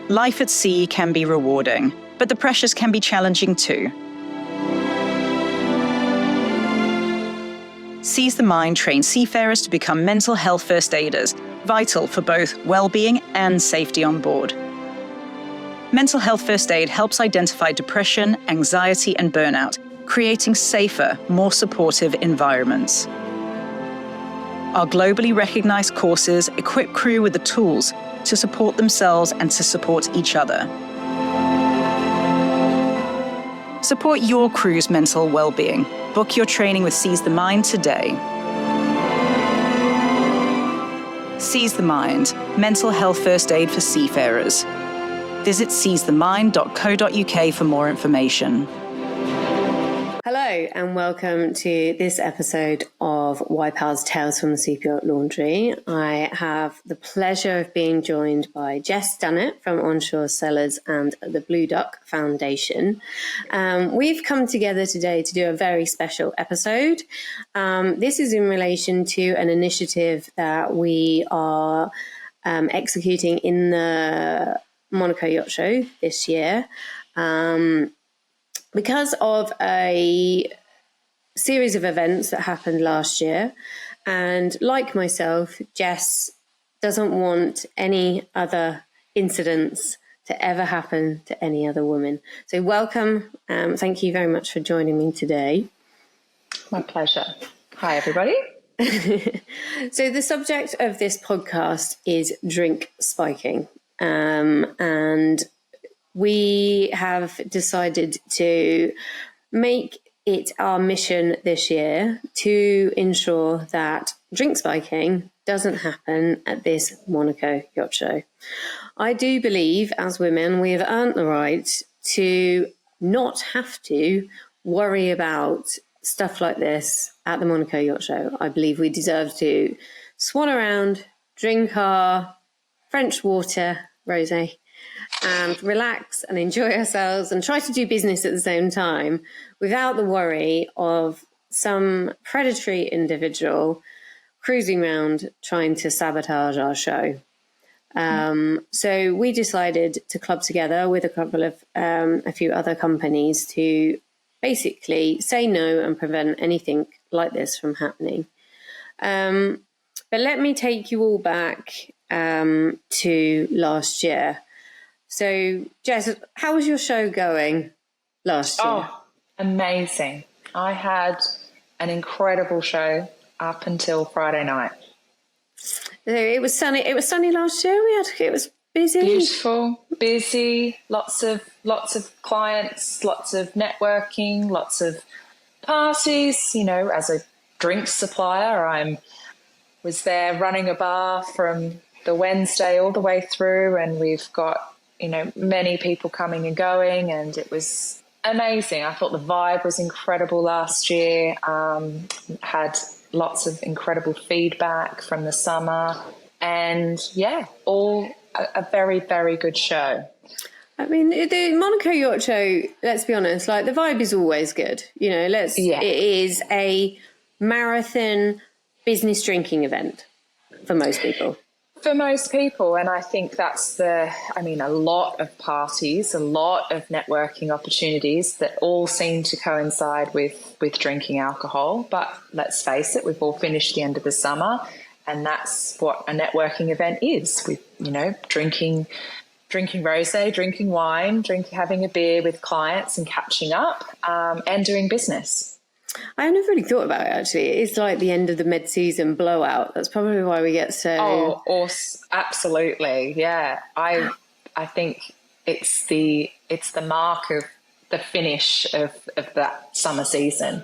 Life at sea can be rewarding, but the pressures can be challenging too. Seize the Mind trains seafarers to become mental health first aiders, vital for both well-being and safety on board. Mental health first aid helps identify depression, anxiety, and burnout, creating safer, more supportive environments. Our globally recognized courses equip crew with the tools to support themselves and to support each other. Support your crew's mental well-being. Book your training with Seize the Mind today. Seize the Mind, mental health first aid for seafarers. Visit seizethemind.co.uk for more information. Hello and welcome to this episode of Wipeout's Tales from the Superyacht Laundry. I have the pleasure of being joined by Jess Dunnett from Onshore Cellars and the Blue Duck Foundation. We've come together today to do a very special episode. This is in relation to an initiative that we are executing in the Monaco Yacht Show this year. Because of a series of events that happened last year, and like myself, Jess doesn't want any other incidents to ever happen to any other woman. So welcome. Thank you very much for joining me today. My pleasure. Hi, everybody. So the subject of this podcast is drink spiking. And we have decided to make it our mission this year to ensure that drink spiking doesn't happen at this Monaco Yacht Show. I do believe, as women, we have earned the right to not have to worry about stuff like this at the Monaco Yacht Show. I believe we deserve to swan around, drink our French water, rosé, and relax and enjoy ourselves and try to do business at the same time without the worry of some predatory individual cruising around trying to sabotage our show. So we decided to club together with a few other companies to basically say no and prevent anything like this from happening. But let me take you all back to last year. So, Jess, how was your show going last year? Oh, amazing. I had an incredible show up until Friday night. So it was sunny. It was sunny last year. It was busy. Beautiful, busy, lots of clients, lots of networking, lots of parties. You know, as a drinks supplier, I was there running a bar from the Wednesday all the way through, and we've got, you know, many people coming and going, and it was amazing. I thought the vibe was incredible last year. Had lots of incredible feedback from the summer, and yeah, all a very, very good show. I mean, the Monaco Yacht Show, let's be honest, like the vibe is always good. You know, it is a marathon business drinking event for most people. For most people, and I think that's a lot of parties, a lot of networking opportunities that all seem to coincide with drinking alcohol. But let's face it, we've all finished the end of the summer, and that's what a networking event is. Drinking rosé, drinking wine, having a beer with clients and catching up, and doing business. I never really thought about it, actually. It's like the end of the mid-season blowout. That's probably why we get so... Oh, absolutely, yeah. I think it's the mark of the finish of that summer season.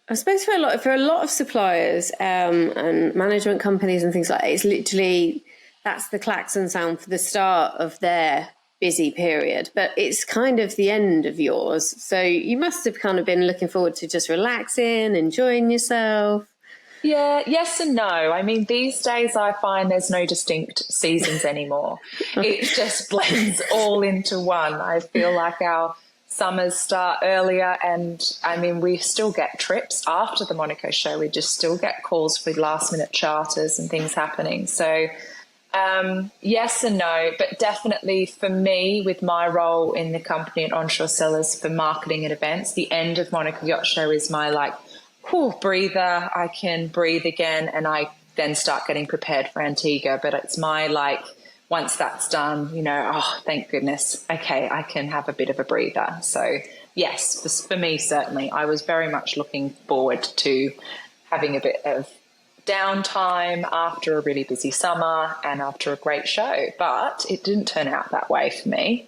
I suppose for a lot of suppliers and management companies and things like that, it's literally, that's the klaxon sound for the start of their busy period, but it's kind of the end of yours. So you must have kind of been looking forward to just relaxing, enjoying yourself. Yeah, yes and no. I mean, these days I find there's no distinct seasons anymore. It just blends all into one. I feel like our summers start earlier, and I mean, we still get trips after the Monaco show. We just still get calls for last minute charters and things happening. So Yes and no, but definitely for me, with my role in the company at Onshore Cellars for marketing and events, the end of Monaco Yacht Show is my breather. I can breathe again, and I then start getting prepared for Antigua. But it's my once that's done, thank goodness. Okay, I can have a bit of a breather. So yes, for me, certainly, I was very much looking forward to having a bit of downtime after a really busy summer and after a great show, but it didn't turn out that way for me.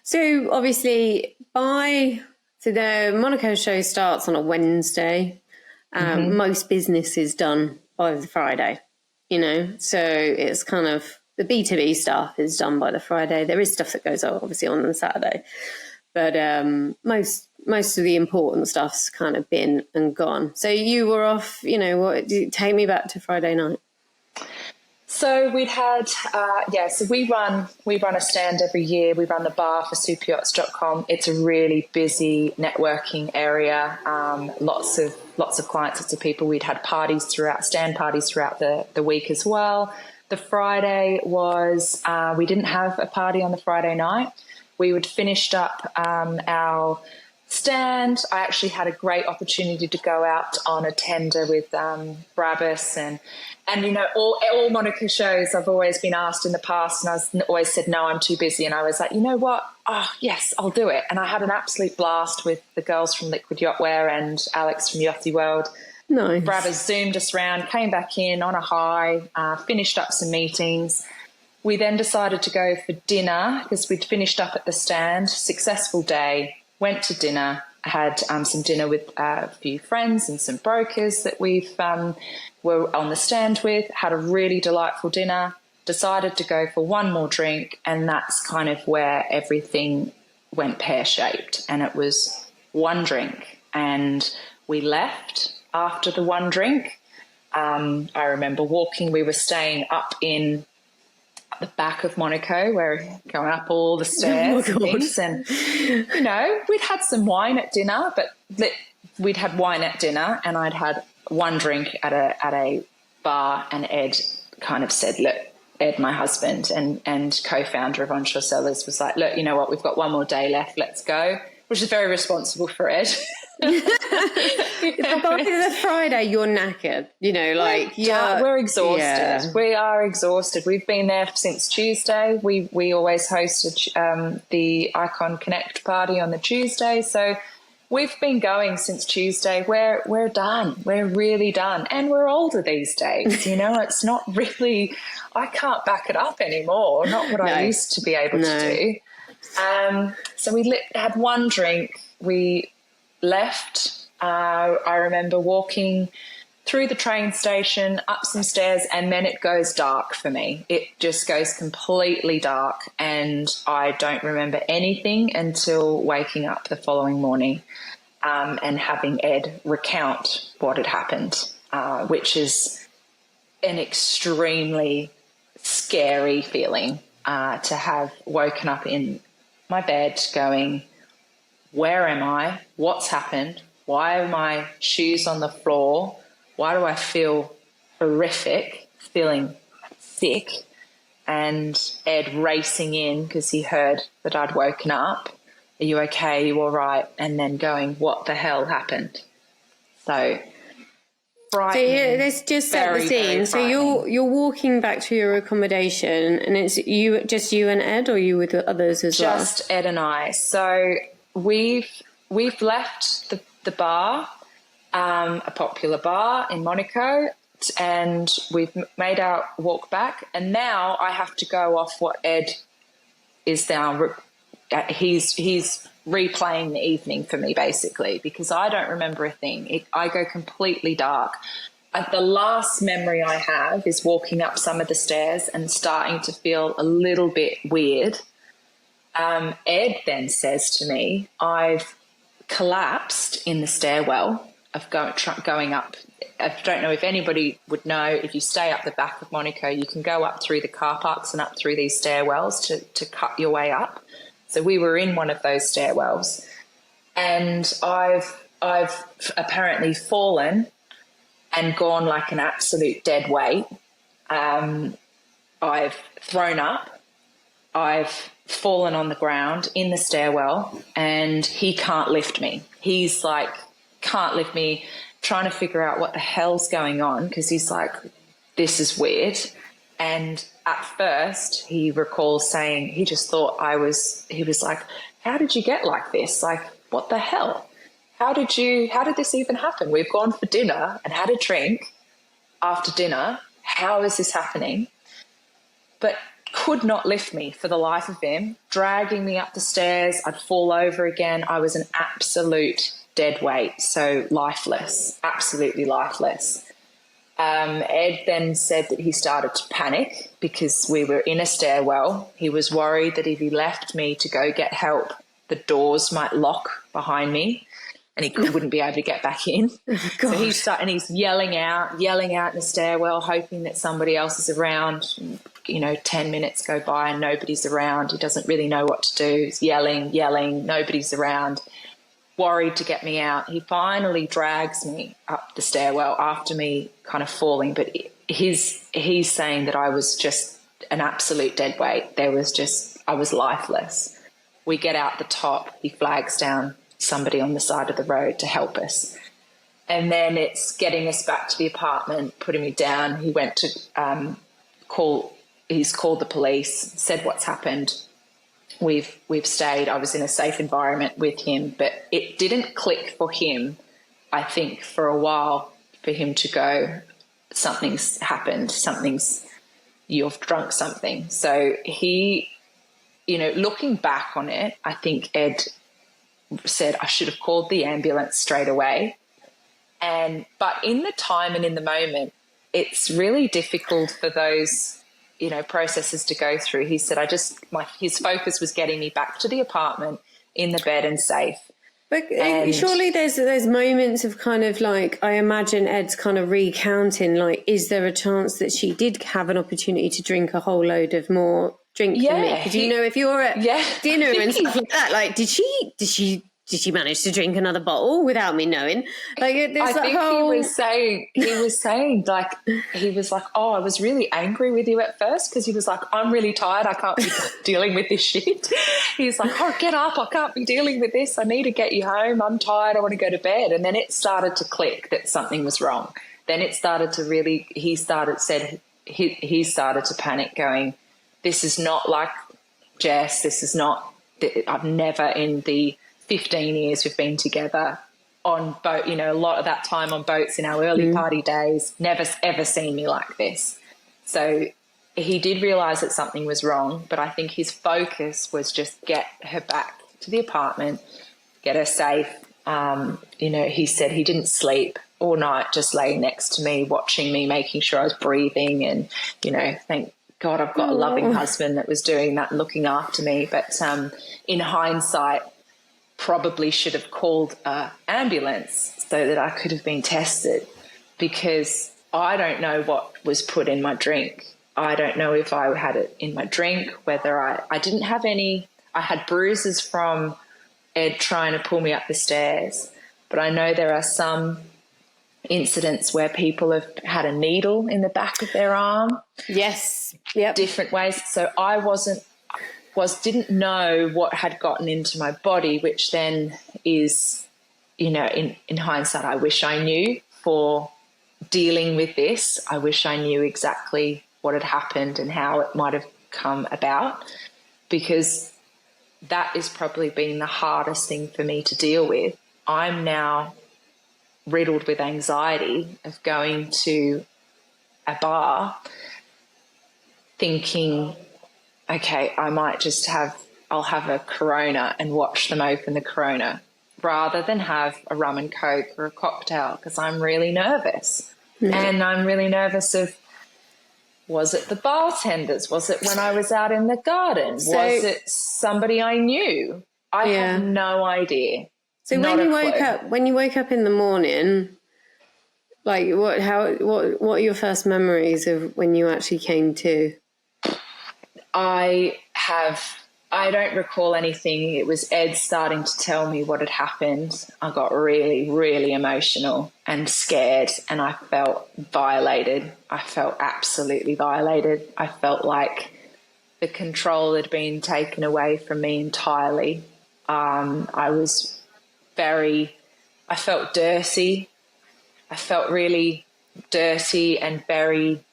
So obviously the Monaco show starts on a Wednesday. Most business is done by the Friday, so it's kind of the B2B stuff is done by the Friday. There is stuff that goes on obviously on the Saturday, but most of the important stuff's kind of been and gone. So you were off, take me back to Friday night. So we'd had, so we run a stand every year. We run the bar for superyachts.com. It's a really busy networking area. Lots of clients, lots of people. We'd had stand parties throughout the week as well. The Friday was, we didn't have a party on the Friday night. We would finished up our stand. I actually had a great opportunity to go out on a tender with Brabus and all Monaco shows I've always been asked in the past, and I've always said no, I'm too busy, and I was like, you know what, yes, I'll do it. And I had an absolute blast with the girls from Liquid Yachtwear and Alex from Yachty World. Nice. Brabus zoomed us round, came back in on a high, finished up some meetings. We then decided to go for dinner because we'd finished up at the stand. Successful day. Went to dinner, had some dinner with a few friends and some brokers that we've were on the stand with, had a really delightful dinner, decided to go for one more drink, and that's kind of where everything went pear-shaped. And it was one drink, and we left after the one drink. I remember we were staying up in the back of Monaco, where going up all the stairs and things, and we'd had some wine at dinner, but we'd had wine at dinner, and I'd had one drink at a bar, and Ed kind of said, look, Ed, my husband and co-founder of Onshore Cellars, was like, look, you know what, we've got one more day left, let's go, which is very responsible for Ed. By the Friday, you're knackered, we're exhausted. Yeah. We are exhausted. We've been there since Tuesday. We always hosted the Icon Connect party on the Tuesday, so we've been going since Tuesday. We're done. We're really done, and we're older these days. It's not really. I can't back it up anymore. Not what I used to be able to do. So we had one drink. We left. I remember walking through the train station, up some stairs, and then it goes dark for me. It just goes completely dark, and I don't remember anything until waking up the following morning and having Ed recount what had happened, which is an extremely scary feeling to have woken up in my bed going, where am I? What's happened? Why are my shoes on the floor? Why do I feel horrific, feeling sick? And Ed racing in because he heard that I'd woken up. Are you okay? Are you all right? And then going, what the hell happened? So frightening. So let's just set the scene. So you're walking back to your accommodation, and it's just you and Ed, or you with others as well? Just Ed and I. So we've left the bar, a popular bar in Monaco, and we've made our walk back, and now I have to go off what Ed is now. He's replaying the evening for me, basically, because I don't remember a thing. I go completely dark. The last memory I have is walking up some of the stairs and starting to feel a little bit weird. Ed then says to me, I've collapsed in the stairwell of going up. I don't know if anybody would know, if you stay up the back of Monaco, you can go up through the car parks and up through these stairwells to cut your way up. So we were in one of those stairwells, and I've apparently fallen and gone like an absolute dead weight. I've thrown up, I've fallen on the ground in the stairwell, and he can't lift me. He's like, can't lift me, trying to figure out what the hell's going on, because he's like, this is weird. And at first he recalls saying he just thought he was like, how did you get like this? Like, what the hell? How did this even happen? We've gone for dinner and had a drink after dinner. How is this happening? But could not lift me for the life of him, dragging me up the stairs. I'd fall over again. I was an absolute dead weight, so lifeless, absolutely lifeless. Ed then said that he started to panic because we were in a stairwell. He was worried that if he left me to go get help, the doors might lock behind me and he wouldn't be able to get back in. Oh, so he's yelling out in the stairwell, hoping that somebody else is around. 10 minutes go by and nobody's around. He doesn't really know what to do. He's yelling, nobody's around. Worried to get me out. He finally drags me up the stairwell after me kind of falling, but he's saying that I was just an absolute dead weight. I was lifeless. We get out the top. He flags down somebody on the side of the road to help us. And then it's getting us back to the apartment, putting me down. He went to he's called the police, said what's happened. We've stayed. I was in a safe environment with him, but it didn't click for him, I think, for a while, for him to go, something's happened, you've drunk something. So he, looking back on it, I think Ed said I should have called the ambulance straight away. But in the time and in the moment, it's really difficult for those processes to go through. He said, his focus was getting me back to the apartment in the bed and safe. But surely there's moments of kind of like, I imagine Ed's kind of recounting, like, is there a chance that she did have an opportunity to drink a whole load of more drink than me? Because, if you're at dinner and stuff like that, like, did she manage to drink another bottle without me knowing? Like, I think he was saying, like, he was like, oh, I was really angry with you at first because he was like, I'm really tired. I can't be dealing with this shit. He's like, oh, get up. I can't be dealing with this. I need to get you home. I'm tired. I want to go to bed. And then it started to click that something was wrong. Then it started to really, he started to panic, going, this is not like Jess. This is not, I've never in the 15 years we've been together on boat, a lot of that time on boats in our early party days, never ever seen me like this. So he did realise that something was wrong, but I think his focus was just get her back to the apartment, get her safe. He said he didn't sleep all night, just laying next to me, watching me, making sure I was breathing. And, thank God I've got a loving husband that was doing that and looking after me. But in hindsight, probably should have called an ambulance so that I could have been tested, because I don't know what was put in my drink. I don't know if I had it in my drink, whether I didn't have any. I had bruises from Ed trying to pull me up the stairs, but I know there are some incidents where people have had a needle in the back of their arm. Yes. Yep. Different ways. So I didn't know what had gotten into my body, which then is, in hindsight, I wish I knew. For dealing with this, I wish I knew exactly what had happened and how it might have come about, because that has probably been the hardest thing for me to deal with. I'm now riddled with anxiety of going to a bar thinking, okay, I'll have a Corona and watch them open the Corona, rather than have a rum and Coke or a cocktail, because I'm really nervous. And I'm really nervous of, was it the bartenders? Was it when I was out in the garden? Was it somebody I knew? I have no idea. So when you woke up in the morning, like what are your first memories of when you actually came to? I don't recall anything. It was Ed starting to tell me what had happened. I got really, really emotional, and scared, and I felt violated. I felt absolutely violated. I felt like the control had been taken away from me entirely. I felt dirty. I felt really dirty and very,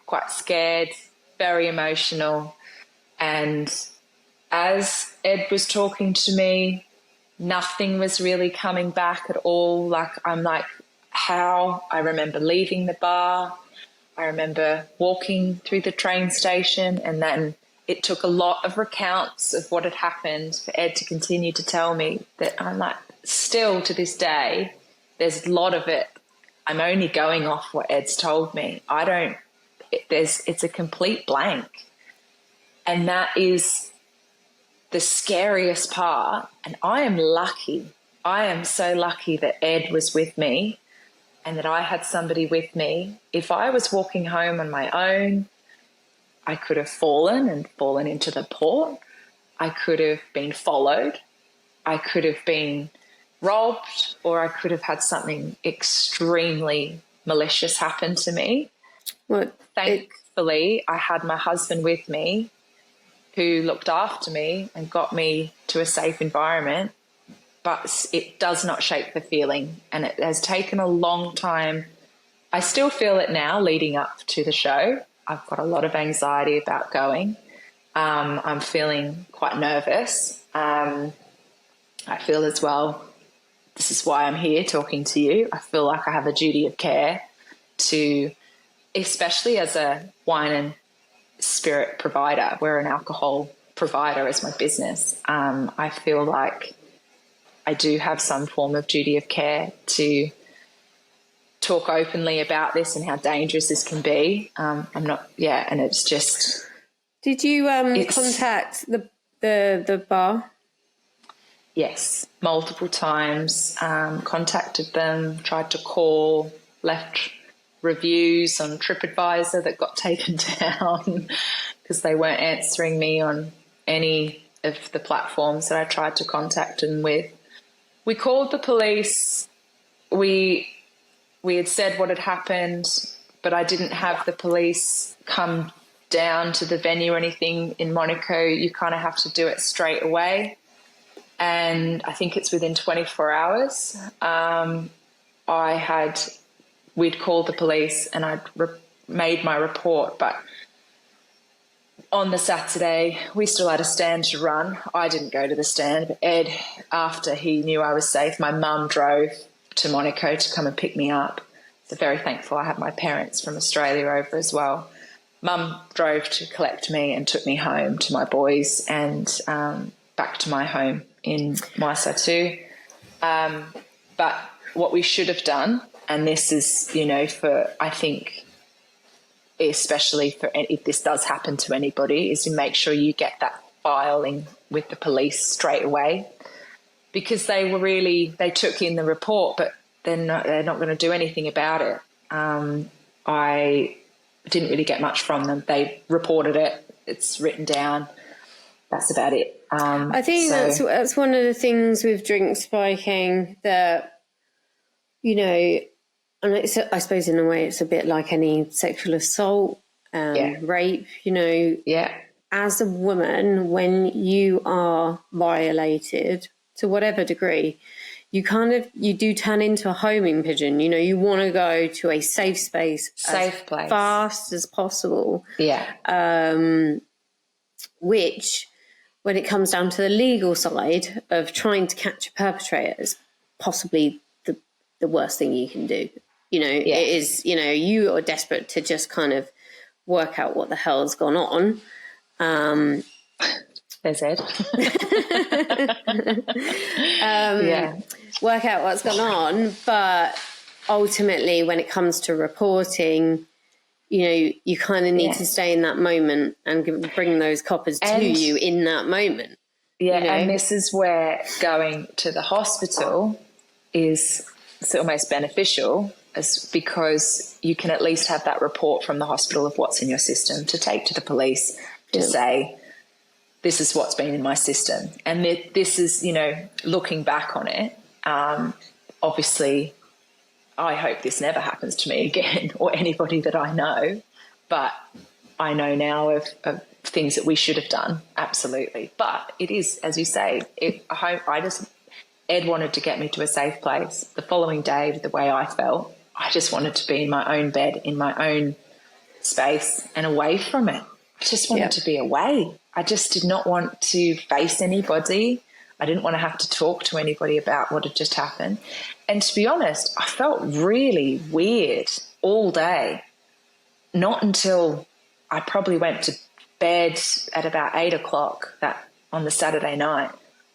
quite scared, very emotional. And as Ed was talking to me, nothing was really coming back at all. I'm like, how? I remember leaving the bar. I remember walking through the train station, and then it took a lot of recounts of what had happened for Ed to continue to tell me that I'm like, still to this day, there's a lot of it. I'm only going off what Ed's told me. It's a complete blank. And that is the scariest part. And I am lucky. I am so lucky that Ed was with me and that I had somebody with me. If I was walking home on my own, I could have fallen into the port. I could have been followed. I could have been robbed, or I could have had something extremely malicious happen to me. Thankfully, I had my husband with me who looked after me and got me to a safe environment, but it does not shake the feeling, and it has taken a long time. I still feel it now leading up to the show. I've got a lot of anxiety about going. I'm feeling quite nervous. I feel as well, this is why I'm here talking to you. I feel like I have a duty of care to, especially as a wine and spirit provider, we're an alcohol provider as my business. I feel like I do have some form of duty of care to talk openly about this and how dangerous this can be. And it's just. Did you contact the bar? Yes, multiple times. Contacted them, tried to call, left reviews on TripAdvisor that got taken down because they weren't answering me on any of the platforms that I tried to contact them with. We called the police. We had said what had happened, but I didn't have the police come down to the venue or anything. In Monaco, you kind of have to do it straight away. And I think it's within 24 hours. We'd called the police and I'd made my report, but on the Saturday, we still had a stand to run. I didn't go to the stand, but Ed, after he knew I was safe, my mum drove to Monaco to come and pick me up. So very thankful I had my parents from Australia over as well. Mum drove to collect me and took me home to my boys and back to my home in Monaco. But what we should have done, and this is, I think, especially for if this does happen to anybody, is to make sure you get that filing with the police straight away, because they took in the report, but they're not going to do anything about it. I didn't really get much from them. They reported it. It's written down. That's about it. I think that's one of the things with drink spiking that, and I suppose in a way it's a bit like any sexual assault, rape, As a woman, when you are violated to whatever degree, you do turn into a homing pigeon. You want to go to a safe space, place, fast as possible. Yeah. Which, when it comes down to the legal side of trying to catch a perpetrator, is possibly the worst thing you can do. It is, you are desperate to just kind of work out what the hell's gone on. There's Ed. Work out what's gone on. But ultimately, when it comes to reporting, you kind of need to stay in that moment and bring those coppers to you in that moment. Yeah, and this is where going to the hospital is almost beneficial, because you can at least have that report from the hospital of what's in your system to take to the police to say, this is what's been in my system. And this is, looking back on it, obviously I hope this never happens to me again or anybody that I know. But I know now of things that we should have done. Absolutely. But it is, as you say, Ed wanted to get me to a safe place. The following day, the way I felt, I just wanted to be in my own bed, in my own space and away from it. I just wanted to be away. I just did not want to face anybody. I didn't want to have to talk to anybody about what had just happened. And to be honest, I felt really weird all day. Not until I probably went to bed at about 8 o'clock on the Saturday night.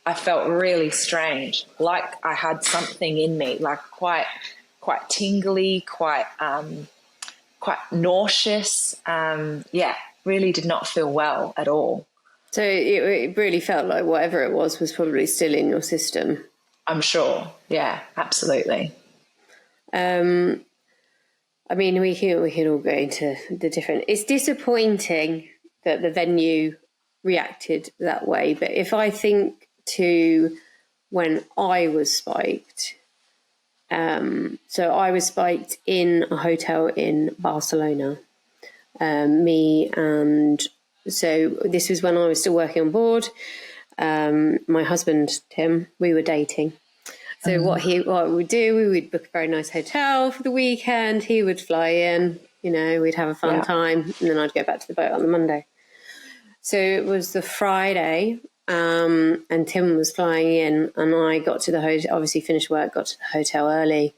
I felt really strange, like I had something in me, like quite tingly, quite nauseous. Really did not feel well at all. So it really felt like whatever it was probably still in your system. I'm sure. Yeah, absolutely. I mean, we can all go into the different. It's disappointing that the venue reacted that way, but if I think to when I was spiked, so I was spiked in a hotel in Barcelona. So this was when I was still working on board. My husband, Tim, we were dating. So what we would do, we would book a very nice hotel for the weekend. He would fly in, we'd have a fun time. And then I'd go back to the boat on the Monday. So it was the Friday, and Tim was flying in, and I got to the hotel, obviously finished work, got to the hotel early,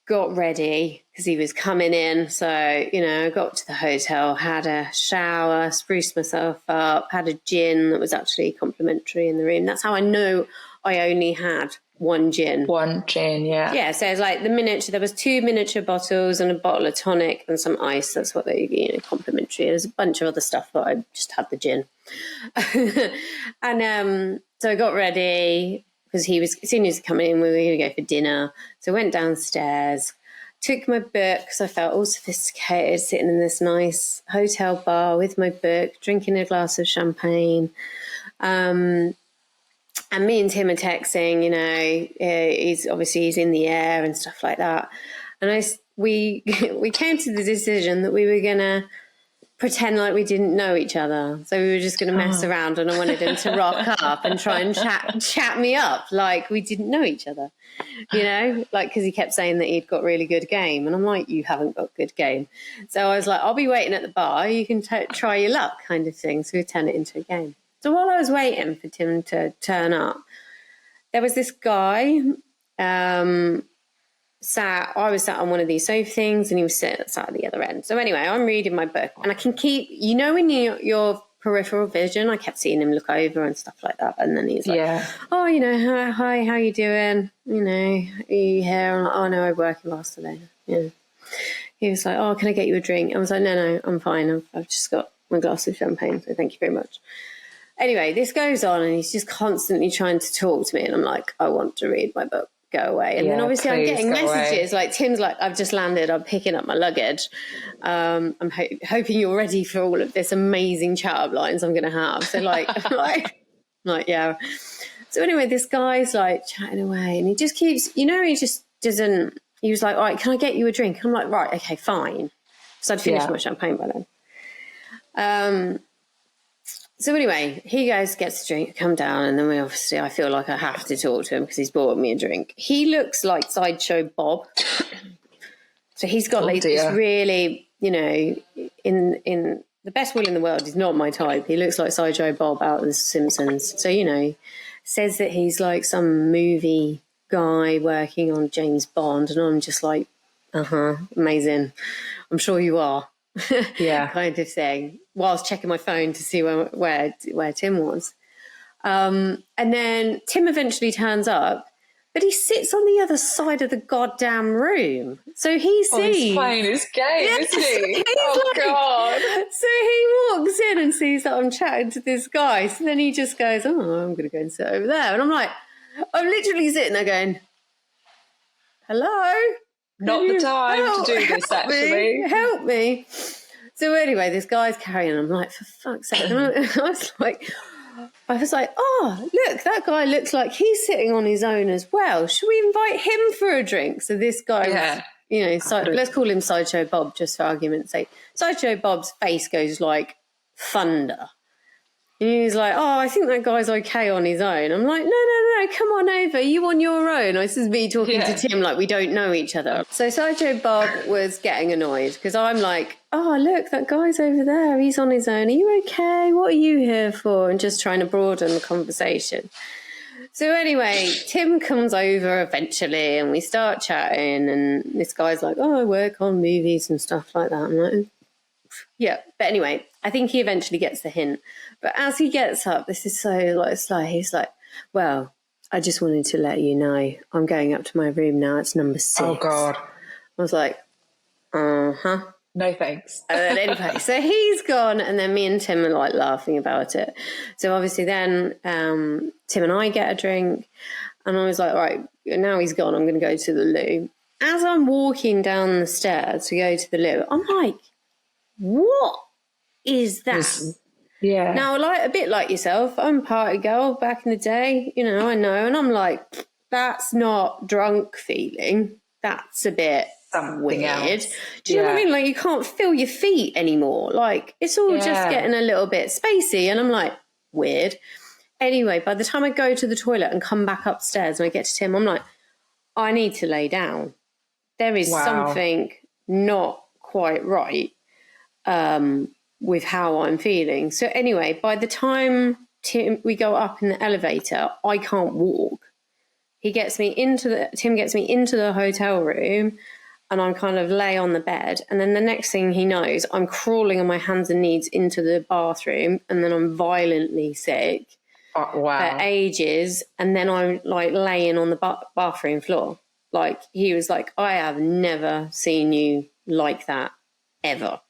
got ready because he was coming in. So, I got to the hotel, had a shower, spruced myself up, had a gin that was actually complimentary in the room. That's how I know I only had one gin. One gin, yeah. Yeah, so it was like there was 2 miniature bottles and a bottle of tonic and some ice. That's what they, complimentary. There's a bunch of other stuff, but I just had the gin. And so I got ready because as soon as he was coming in, we were going to go for dinner. So I went downstairs, took my book because I felt all sophisticated, sitting in this nice hotel bar with my book, drinking a glass of champagne. And me and Tim are texting, he's in the air and stuff like that. And we came to the decision that we were going to pretend like we didn't know each other. So we were just going to mess around, and I wanted him to rock up and try and chat me up like we didn't know each other, because he kept saying that he'd got really good game. And I'm like, you haven't got good game. So I was like, I'll be waiting at the bar. You can try your luck kind of thing. So we turned it into a game. So while I was waiting for Tim to turn up, there was this guy I was sat on one of these sofa things, and he was sat at the other end. So anyway, I'm reading my book, and I can keep, when your peripheral vision, I kept seeing him look over and stuff like that. And then he's like, oh, hi, how you doing? Are you here? I'm like, oh, no, I work in Barcelona. Yeah. He was like, oh, can I get you a drink? I was like, no, I'm fine. I've just got my glass of champagne, so thank you very much. Anyway, this goes on, and he's just constantly trying to talk to me, and I'm like, I want to read my book, go away. And then obviously I'm getting messages like, Tim's like, I've just landed, I'm picking up my luggage. I'm hoping you're ready for all of this amazing chat up lines I'm going to have. So like, yeah. So anyway, this guy's like chatting away, and he just keeps, he just doesn't, he was like, all right, can I get you a drink? I'm like, right, okay, fine. So I'd finished my champagne by then. So anyway, he gets a drink, come down, and then I feel like I have to talk to him because he's bought me a drink. He looks like Sideshow Bob. So he's got this really, in the best will in the world, he's not my type. He looks like Sideshow Bob out of The Simpsons. So, says that he's like some movie guy working on James Bond, and I'm just like, amazing. I'm sure you are. Yeah, kind of thing, whilst checking my phone to see where Tim was. And then Tim eventually turns up, but he sits on the other side of the goddamn room. So he sees... he's playing his game, isn't he? God. So he walks in and sees that I'm chatting to this guy. So then he just goes, I'm going to go and sit over there. And I'm literally sitting there going, hello? Not the time to do this, actually. Help me. So anyway, this guy's carrying. I'm like, for fuck's sake. And I was like, I was like, oh, look, that guy looks like he's sitting on his own as well. Should we invite him for a drink? So this guy was, you know, let's call him Sideshow Bob just for argument's sake. Sideshow Bob's face goes like thunder. And he was like, oh, I think that guy's okay on his own. I'm like, no, come on over. You on your own. This is me talking to Tim like we don't know each other. So Sideshow Bob was getting annoyed because I'm like, oh, look, that guy's over there. He's on his own. Are you okay? What are you here for? And just trying to broaden the conversation. So anyway, Tim comes over eventually and we start chatting and this guy's like, oh, I work on movies and stuff like that. I'm like, yeah. But anyway, I think he eventually gets the hint. But as he gets up, this is so like sly. He's like, well, I just wanted to let you know I'm going up to my room now. It's number 6. Oh, God. I was like, uh-huh. No, thanks. And anyway, so he's gone and then me and Tim are like laughing about it. So obviously then Tim and I get a drink and I was like, all right, now he's gone. I'm going to go to the loo. As I'm walking down the stairs to go to the loo, I'm like, what is that? Yeah. Now, like a bit like yourself, I'm a party girl back in the day, you know, I know. And I'm like, that's not drunk feeling. That's a bit something weird. Else. Do you know what I mean? Like you can't feel your feet anymore. Like it's all just getting a little bit spacey. And I'm like, weird. Anyway, by the time I go to the toilet and come back upstairs and I get to Tim, I'm like, I need to lay down. There is something not quite right. With how I'm feeling. So anyway, by the time we go up in the elevator, I can't walk. Tim gets me into the hotel room and I'm kind of lay on the bed. And then the next thing he knows, I'm crawling on my hands and knees into the bathroom and then I'm violently sick for ages. And then I'm like laying on the bathroom floor. Like he was like, I have never seen you like that ever.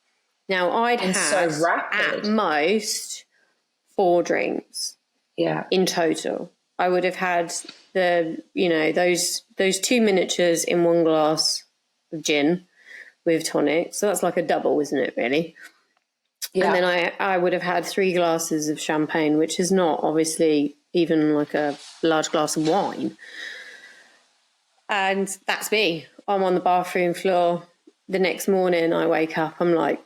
Now, I'd had at most 4 drinks in total. I would have had those 2 miniatures in 1 glass of gin with tonic. So that's like a double, isn't it, really? Yeah. And then I would have had 3 glasses of champagne, which is not obviously even like a large glass of wine. And that's me. I'm on the bathroom floor. The next morning I wake up, I'm like,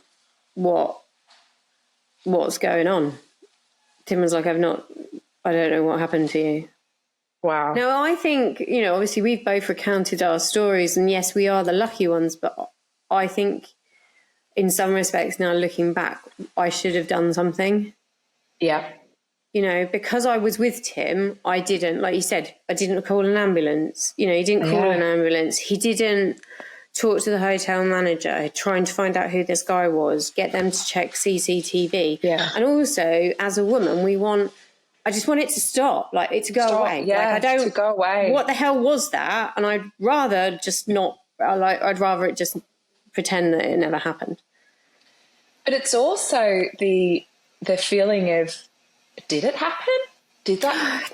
what's going on? Tim was like, I don't know what happened to you. Wow. Now, I think, you know, obviously we've both recounted our stories and yes, we are the lucky ones, but I think in some respects now looking back, I should have done something. Yeah. You know, because I was with Tim, I didn't, like you said, I didn't call an ambulance. You know, he didn't call an ambulance. He didn't talk to the hotel manager, trying to find out who this guy was, get them to check CCTV. Yeah. And also, as a woman, I just want it to stop, like it to go away. Yeah, like, I don't, to go away. What the hell was that? And I'd rather just not, I'd rather it just pretend that it never happened. But it's also the feeling of, did it happen? Did that,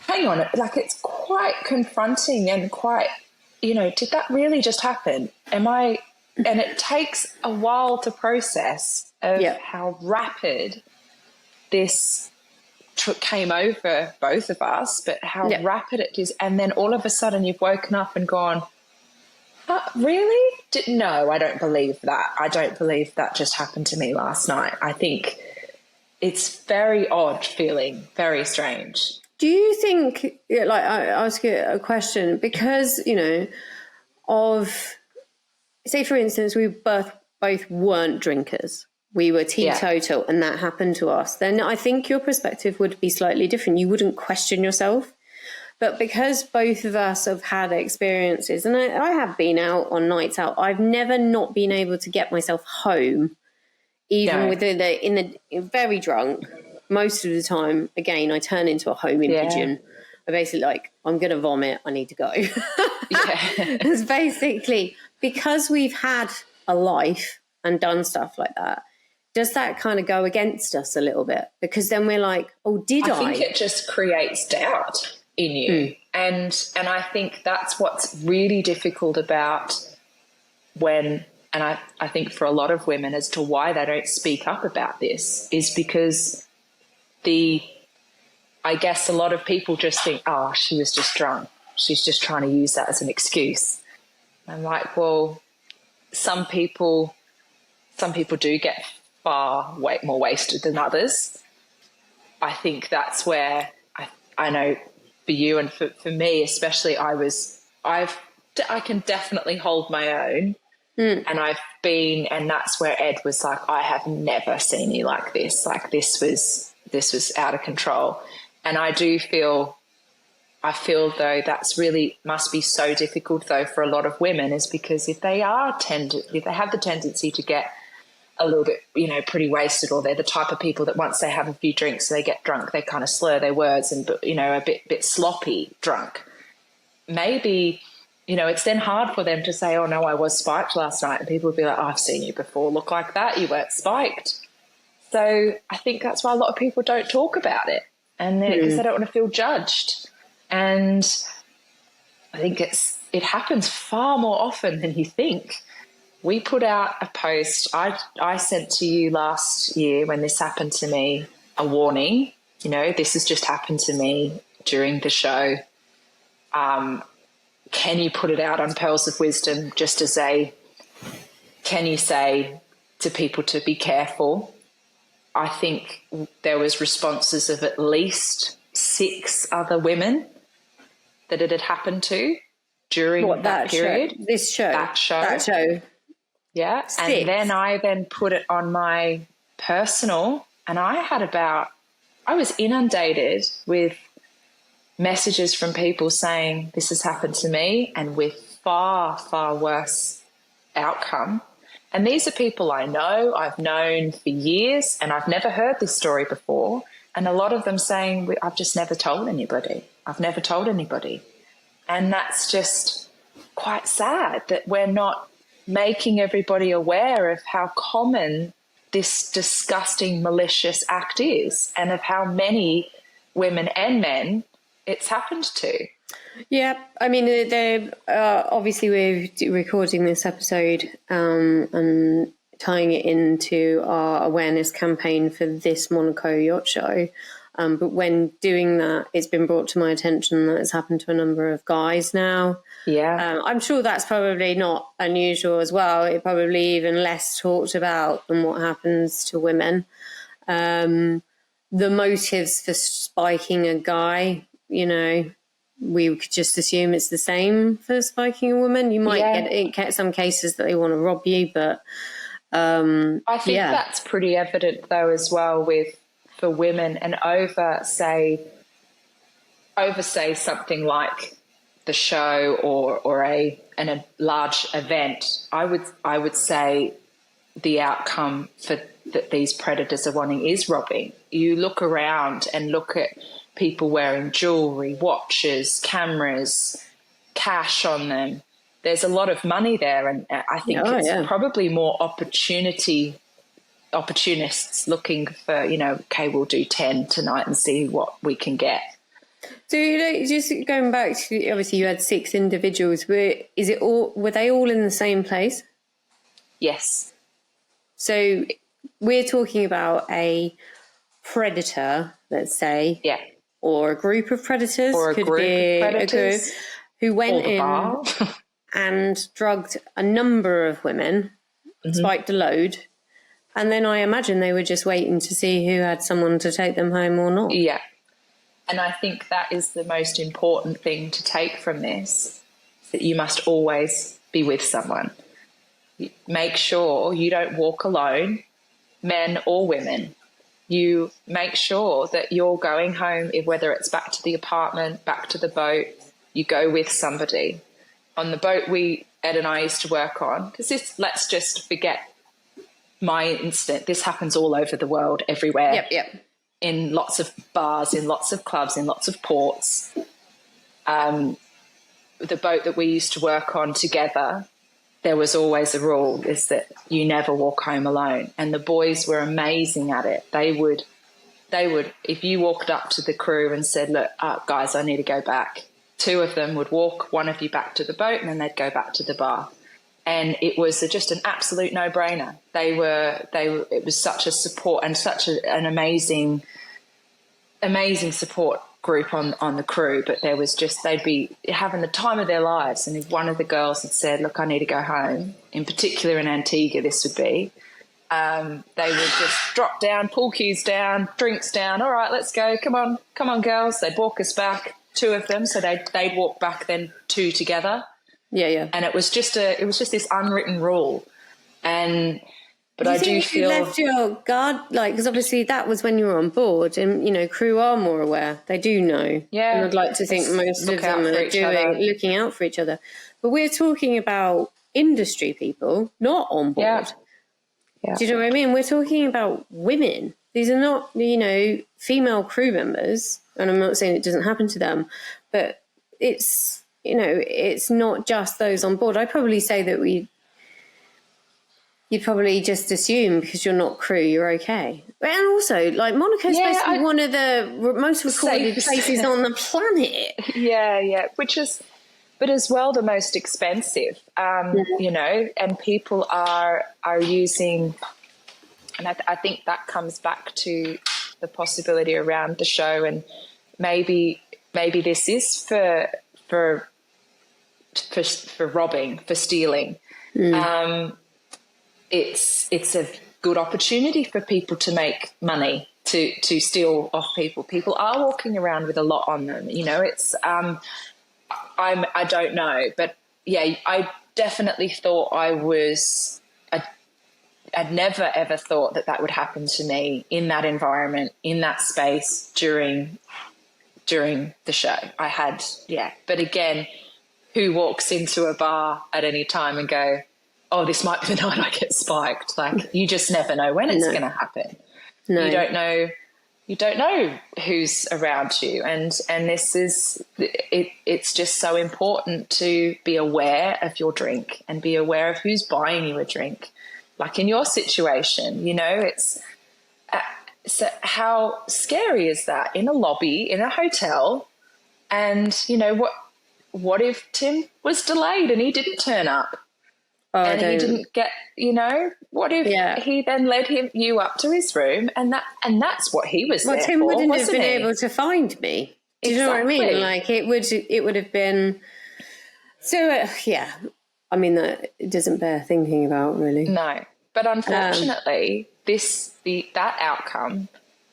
hang on, like it's quite confronting and quite, you know, did that really just happen? And it takes a while to process of how rapid this came over both of us, but how rapid it is. And then all of a sudden you've woken up and gone, really? No, I don't believe that. I don't believe that just happened to me last night. I think it's very odd feeling, very strange. Do you think, like, I ask you a question, because, you know, say, for instance, we both weren't drinkers. We were teetotal and that happened to us. Then I think your perspective would be slightly different. You wouldn't question yourself. But because both of us have had experiences, and I have been out on nights out, I've never not been able to get myself home, even in the very drunk. Most of the time, again, I turn into a homing pigeon. I basically I'm going to vomit. I need to go. It's basically because we've had a life and done stuff like that. Does that kind of go against us a little bit? Because then we're like, oh, I think it just creates doubt in you. And I think that's what's really difficult about when, and I think for a lot of women as to why they don't speak up about this is because the I guess a lot of people just think, oh, she was just drunk. She's just trying to use that as an excuse. I'm like, well, some people do get way more wasted than others. I think that's where I know for you and for me especially, I can definitely hold my own. And that's where Ed was like, I have never seen you like this. Like this was out of control. And I feel though that's really must be so difficult though for a lot of women, is because if they have the tendency to get a little bit, pretty wasted, or they're the type of people that once they have a few drinks, they get drunk, they kind of slur their words and, a bit sloppy drunk. Maybe, it's then hard for them to say, oh no, I was spiked last night. And people would be like, oh, I've seen you before look like that. You weren't spiked. So I think that's why a lot of people don't talk about it, and because they don't want to feel judged. And I think it happens far more often than you think. We put out a post. I sent to you last year when this happened to me a warning. This has just happened to me during the show. Can you put it out on Pearls of Wisdom just to say, can you say to people to be careful? I think there was responses of at least 6 other women that it had happened to during that period. Show? This show? That show. Yeah. 6. And then I put it on my personal, and I was inundated with messages from people saying this has happened to me, and with far, far worse outcome. And these are people I know, I've known for years, and I've never heard this story before. And a lot of them saying, I've just never told anybody. I've never told anybody. And that's just quite sad that we're not making everybody aware of how common this disgusting, malicious act is, and of how many women and men it's happened to. Yeah, I mean, obviously we're recording this episode and tying it into our awareness campaign for this Monaco Yacht Show. But when doing that, it's been brought to my attention that it's happened to a number of guys now. Yeah. I'm sure that's probably not unusual as well. It's probably even less talked about than what happens to women. The motives for spiking a guy, we could just assume it's the same for spiking a woman. You might get some cases that they want to rob you, but I think that's pretty evident though as well for women, and over say something like the show or a large event. I would say the outcome that these predators are wanting is robbing. You look around and look at people wearing jewelry, watches, cameras, cash on them. There's a lot of money there, and I think probably more opportunists looking for, okay, we'll do 10 tonight and see what we can get. So just going back to, obviously you had 6 individuals. Were they all in the same place? Yes. So we're talking about a predator, let's say, or a group of predators, or a group of predators, who went in and drugged a number of women, spiked a load, and then I imagine they were just waiting to see who had someone to take them home or not. Yeah. And I think that is the most important thing to take from this, that you must always be with someone. Make sure you don't walk alone, men or women. You make sure that you're going home, whether it's back to the apartment, back to the boat, you go with somebody. On the boat Ed and I used to work on, because let's just forget my incident. This happens all over the world, everywhere. Yep. In lots of bars, in lots of clubs, in lots of ports. The boat that we used to work on together, there was always a rule, is that you never walk home alone. And the boys were amazing at it. They would, if you walked up to the crew and said, look, guys, I need to go back, 2 of them would walk one of you back to the boat, and then they'd go back to the bar. And it was just an absolute no-brainer. It was such a support and such an amazing amazing support group on the crew, but there was just, they'd be having the time of their lives. And if one of the girls had said, look, I need to go home, in particular in Antigua this would be, they would just drop down, pool cues down, drinks down. All right, let's go. Come on, girls. They'd walk us back, two of them. So they'd walk back, then two together. Yeah. And it was just this unwritten rule. But I do feel you left your guard, like, because obviously that was when you were on board, and you know, crew are more aware. They do know. Yeah. And I'd like to think most of them are looking out for each other. But we're talking about industry people, not on board. Yeah. Do you know what I mean? We're talking about women. These are not, you know, female crew members, and I'm not saying it doesn't happen to them, but it's, you know, it's not just those on board. I'd probably say that you'd probably just assume because you're not crew, you're okay. And also, like, Monaco's supposed to be one of the most recorded places on the planet. Yeah, but as well the most expensive, you know, and people are using, and I think that comes back to the possibility around the show, and maybe this is for robbing, for stealing. It's a good opportunity for people to make money, to steal off people. People are walking around with a lot on them. You know, it's I don't know, but yeah, I definitely thought I'd never ever thought that would happen to me in that environment, in that space during the show. I had, but again, who walks into a bar at any time and go, oh, this might be the night I get spiked? Like, you just never know when it's going to happen. No. You don't know who's around you. And this is, it's just so important to be aware of your drink and be aware of who's buying you a drink. Like in your situation, you know, it's, so how scary is that in a lobby, in a hotel? And, you know, what if Tim was delayed and he didn't turn up? And he didn't get, you know, what if he then led you up to his room and that's what he was there Tim for, wouldn't have been he? able to find me. Do you know what I mean? Like it would have been. So I mean that it doesn't bear thinking about really. No, but unfortunately, that outcome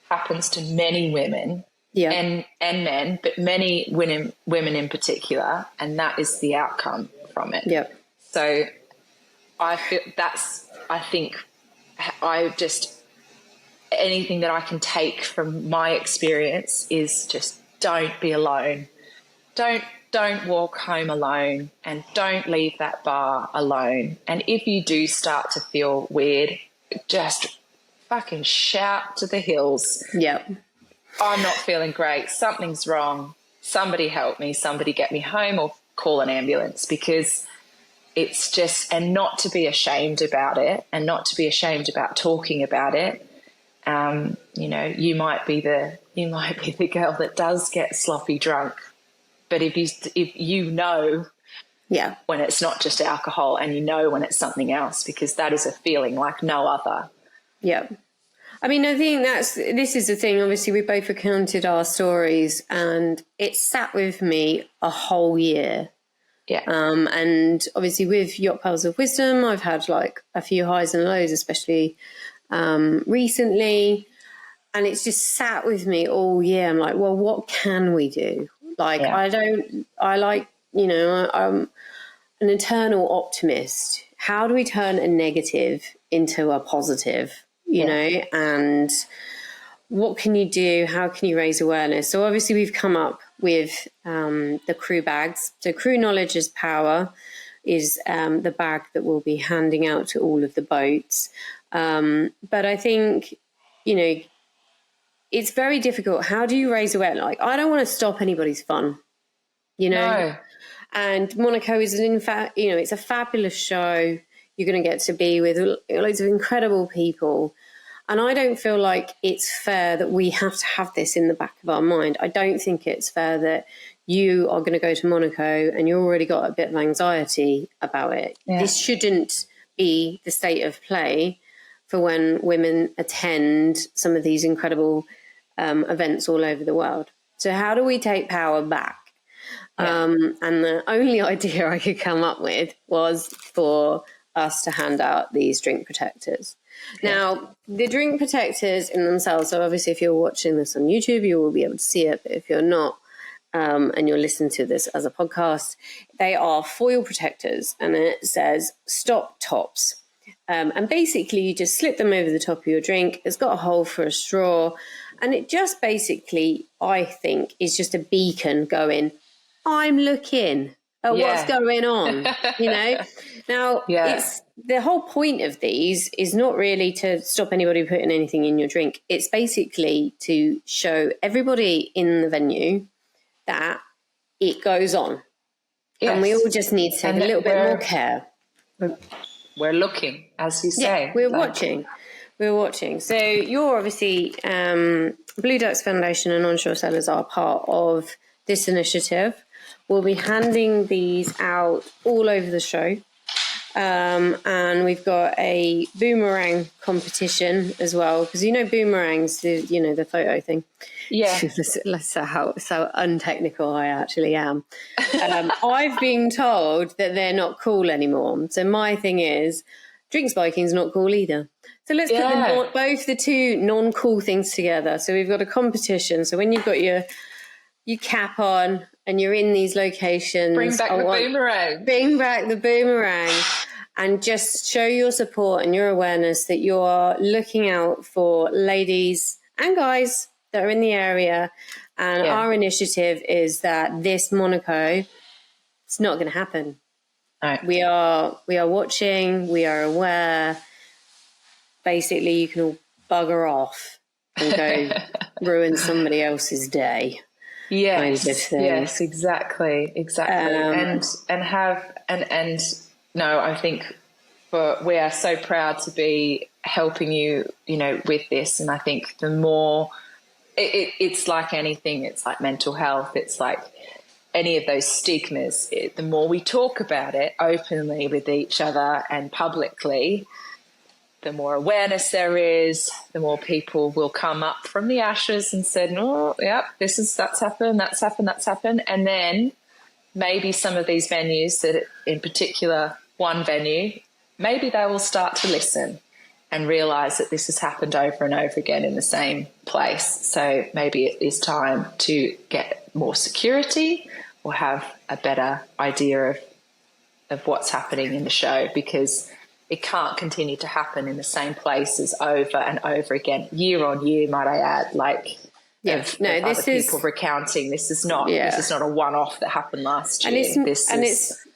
happens to many women. Yeah. And men, but many women in particular, and that is the outcome from it. Yep. So I feel anything that I can take from my experience is just don't be alone. Don't walk home alone, and don't leave that bar alone. And if you do start to feel weird, just fucking shout to the hills. Yep. I'm not feeling great. Something's wrong. Somebody help me. Somebody get me home or call an ambulance, because it's just, and not to be ashamed about it, and not to be ashamed about talking about it. You know, you might be the girl that does get sloppy drunk, but if you know, when it's not just alcohol, and you know when it's something else, because that is a feeling like no other. Yeah. I mean, I think this is the thing. Obviously, we both recounted our stories, and it sat with me a whole year. Yeah. And obviously with Yacht Pearls of Wisdom, I've had like a few highs and lows, especially recently. And it's just sat with me all year. I'm like, well, what can we do? Like, I'm an eternal optimist. How do we turn a negative into a positive, you know? And what can you do? How can you raise awareness? So obviously we've come up with the crew bags. So crew knowledge is power is the bag that we'll be handing out to all of the boats. But I think, you know, it's very difficult. How do you raise awareness? Like, I don't want to stop anybody's fun, you know? No. And Monaco is, in fact, you know, it's a fabulous show. You're going to get to be with loads of incredible people. And I don't feel like it's fair that we have to have this in the back of our mind. I don't think it's fair that you are going to go to Monaco and you've already got a bit of anxiety about it. Yeah. This shouldn't be the state of play for when women attend some of these incredible events all over the world. So how do we take power back? And the only idea I could come up with was for us to hand out these drink protectors. Now, the drink protectors in themselves, so obviously if you're watching this on YouTube, you will be able to see it. But if you're not, and you're listening to this as a podcast, they are foil protectors, and it says stop tops. And basically you just slip them over the top of your drink. It's got a hole for a straw, and it just basically, I think, is just a beacon going, I'm looking at what's going on, you know. Now, it's the whole point of these is not really to stop anybody putting anything in your drink. It's basically to show everybody in the venue that it goes on. Yes. And we all just need to take a little bit more care. We're looking, as you say. Yeah, we're watching. We're watching. So you're obviously, Blue Ducks Foundation and Onshore Cellars are part of this initiative. We'll be handing these out all over the show. And we've got a boomerang competition as well, because you know boomerangs, the photo thing. Yeah. That's how untechnical I actually am. I've been told that they're not cool anymore. So my thing is, drink spiking is not cool either. So let's put both the two non-cool things together. So we've got a competition. So when you've got your cap on and you're in these locations, bring back the boomerang, and just show your support and your awareness that you're looking out for ladies and guys that are in the area. And our initiative is that this Monaco, it's not going to happen. Right. We are watching, we are aware. Basically, you can all bugger off and go ruin somebody else's day. Yes, yes, exactly. No, I think we are so proud to be helping you, with this. And I think the more it's like anything, it's like mental health, it's like any of those stigmas. The more we talk about it openly with each other and publicly, the more awareness there is, the more people will come up from the ashes and said, oh, yep, that's happened. And then maybe some of these venues that in particular, one venue, maybe they will start to listen and realise that this has happened over and over again in the same place. So maybe it is time to get more security or have a better idea of what's happening in the show, because it can't continue to happen in the same places over and over again, year on year, might I add. People recounting. This is not a one-off that happened last year.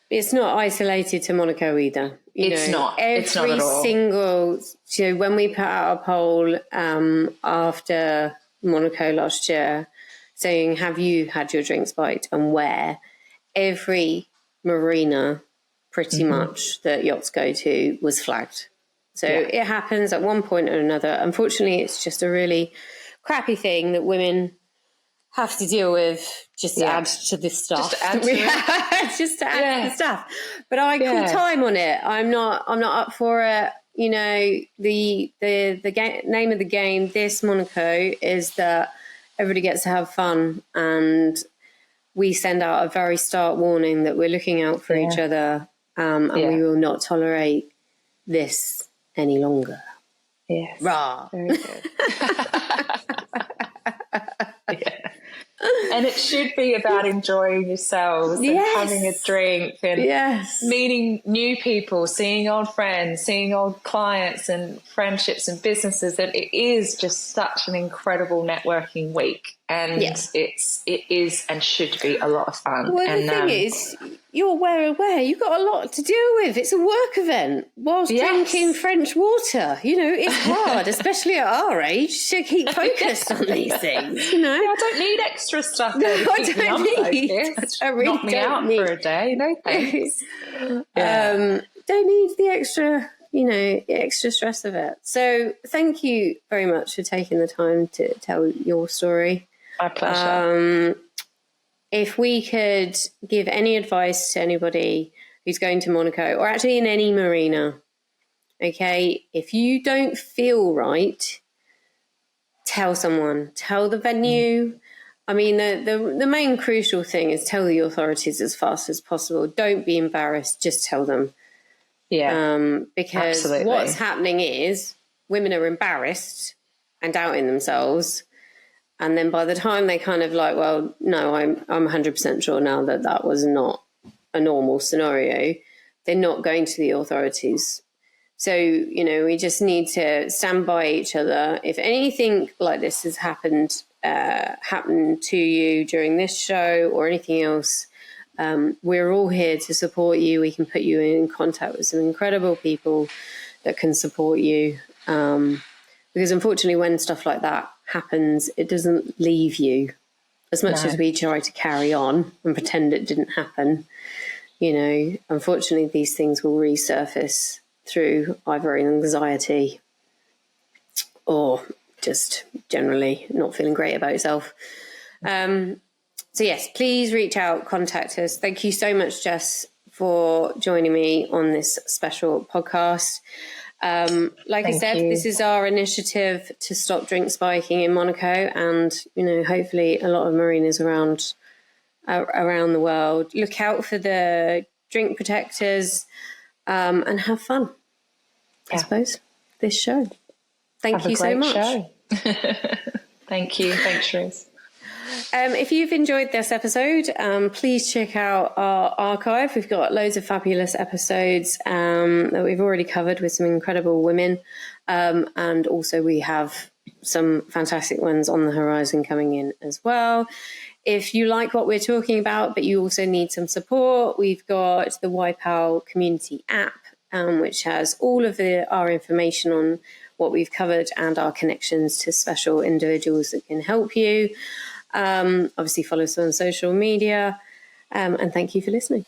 It's not isolated to Monaco either. It's not at all. Single. So when we put out a poll after Monaco last year, saying, "Have you had your drink spiked and where?" Every marina, pretty much, that yachts go to was flagged. So it happens at one point or another. Unfortunately, it's just a really crappy thing that women have to deal with, just to add to this stuff. Just to add to the stuff. But I call time on it. I'm not up for it. The name of the game, this Monaco, is that everybody gets to have fun, and we send out a very stark warning that we're looking out for each other, and we will not tolerate this any longer. Yes. Rah. Very good. And it should be about enjoying yourselves and having a drink and meeting new people, seeing old friends, seeing old clients and friendships and businesses. And it is just such an incredible networking week. And it is and should be a lot of fun. Well, the thing is, you're aware. You've got a lot to deal with. It's a work event whilst drinking French water. It's hard, especially at our age, to keep focused on these things. I don't need extra stuff. No, I don't need. I really Knock me out for a day. No thanks. Don't need the extra. The extra stress of it. So thank you very much for taking the time to tell your story. My pleasure. If we could give any advice to anybody who's going to Monaco, or actually in any marina, okay, if you don't feel right, tell someone, tell the venue. I mean, the main crucial thing is tell the authorities as fast as possible. Don't be embarrassed, just tell them. Yeah. Because absolutely. what's happening is women are embarrassed and doubting themselves. And then by the time they kind of like, well, no, I'm 100% sure now that that was not a normal scenario, they're not going to the authorities. So, you know, we just need to stand by each other. If anything like this has happened to you during this show or anything else, we're all here to support you. We can put you in contact with some incredible people that can support you. Because unfortunately, when stuff like that happens, it doesn't leave you. As much as we try to carry on and pretend it didn't happen, you know, unfortunately, these things will resurface through either anxiety or just generally not feeling great about yourself. So yes, please reach out, contact us. Thank you so much, Jess, for joining me on this special podcast. Like I said, this is our initiative to stop drink spiking in Monaco, and you know, hopefully a lot of marinas around the world. Look out for the drink protectors, and have fun. I suppose this show. Thank you so much. Thank you. Thanks, Cherise. If you've enjoyed this episode, please check out our archive. We've got loads of fabulous episodes that we've already covered with some incredible women. And also we have some fantastic ones on the horizon coming in as well. If you like what we're talking about, but you also need some support, we've got the YPAL community app, which has all of our information on what we've covered and our connections to special individuals that can help you. Obviously follow us on social media, and thank you for listening.